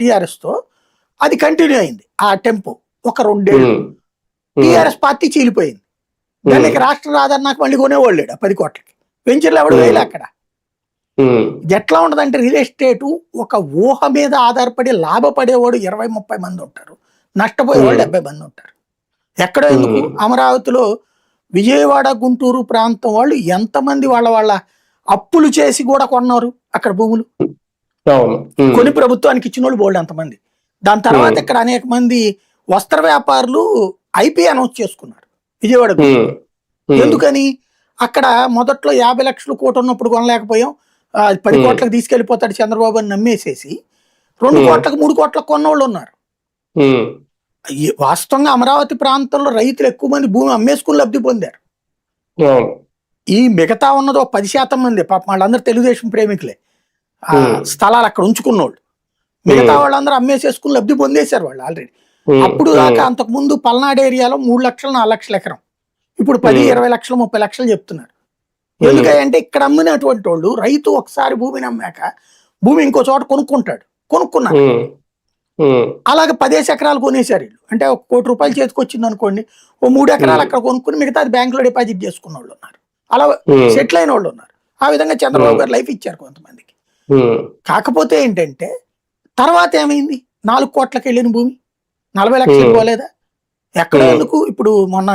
TRS తో అది continue అయింది. ఆ టెంపో ఒక 2 ఏళ్ళు టీఆర్ఎస్ పార్టీ చీలిపోయింది. దానికి రాష్ట్ర ఆదరణకు మళ్ళీ కొనేవాళ్ళు లేడు 10 కోట్లకి. వెంచర్లు ఎవడు వేయలే అక్కడ. ఇది ఎట్లా ఉండదంటే రియల్ ఎస్టేటు ఒక ఊహ మీద ఆధారపడి లాభపడేవాడు 20-30 మంది ఉంటారు, నష్టపోయేవాళ్ళు 70 మంది ఉంటారు. ఎక్కడో ఎందుకు అమరావతిలో విజయవాడ గుంటూరు ప్రాంతం వాళ్ళు ఎంతమంది వాళ్ళ అప్పులు చేసి కూడా కొన్నారు అక్కడ భూములు. కొని ప్రభుత్వానికి ఇచ్చిన వాళ్ళు బోల్డ్ అంతమంది. దాని తర్వాత ఇక్కడ అనేక మంది వస్త్ర వ్యాపారులు ఐపీ అనౌన్స్ చేసుకున్నారు విజయవాడ. ఎందుకని అక్కడ మొదట్లో 50 లక్షలు కోటి ఉన్నప్పుడు కొనలేకపోయాం, 10 కోట్లకు తీసుకెళ్లిపోతాడు చంద్రబాబు అని నమ్మేసేసి 2 కోట్లకు 3 కోట్లకు కొన్నోళ్ళు ఉన్నారు. వాస్తవంగా అమరావతి ప్రాంతంలో రైతులు ఎక్కువ మంది భూమి అమ్మేసుకుని లబ్ధి పొందారు. ఈ మిగతా ఉన్నదో 10% మంది పాపం వాళ్ళందరూ తెలుగుదేశం ప్రేమికులే, స్థలాలు అక్కడ ఉంచుకున్నోళ్ళు. మిగతా వాళ్ళందరూ అమ్మేసేసుకుని లబ్ధి పొందేశారు వాళ్ళు ఆల్రెడీ. అప్పుడు దాకా అంతకు ముందు పల్నాడు ఏరియాలో 3 లక్షలు 4 లక్షల ఎకరం, ఇప్పుడు 10-20 లక్షలు 30 లక్షలు చెప్తున్నారు. ఎందుకంటే ఇక్కడ అమ్మినటువంటి వాళ్ళు రైతు ఒకసారి భూమిని అమ్మాక భూమి ఇంకో చోట కొనుక్కున్నారు. అలాగే 10 ఎకరాలు కొనేసారు వీళ్ళు. అంటే 1 కోటి రూపాయలు చేతికి వచ్చింది అనుకోండి, ఓ 3 ఎకరాలు అక్కడ కొనుక్కుని మిగతా అది బ్యాంకులో డిపాజిట్ చేసుకున్న వాళ్ళు ఉన్నారు, అలా సెటిల్ అయిన వాళ్ళు ఉన్నారు. ఆ విధంగా చంద్రబాబు గారు లైఫ్ ఇచ్చారు కొంతమందికి. కాకపోతే ఏంటంటే తర్వాత ఏమైంది, 4 కోట్లకి వెళ్ళిన భూమి 40 లక్షలు పోలేదా? ఎక్కడ ఎందుకు ఇప్పుడు మొన్న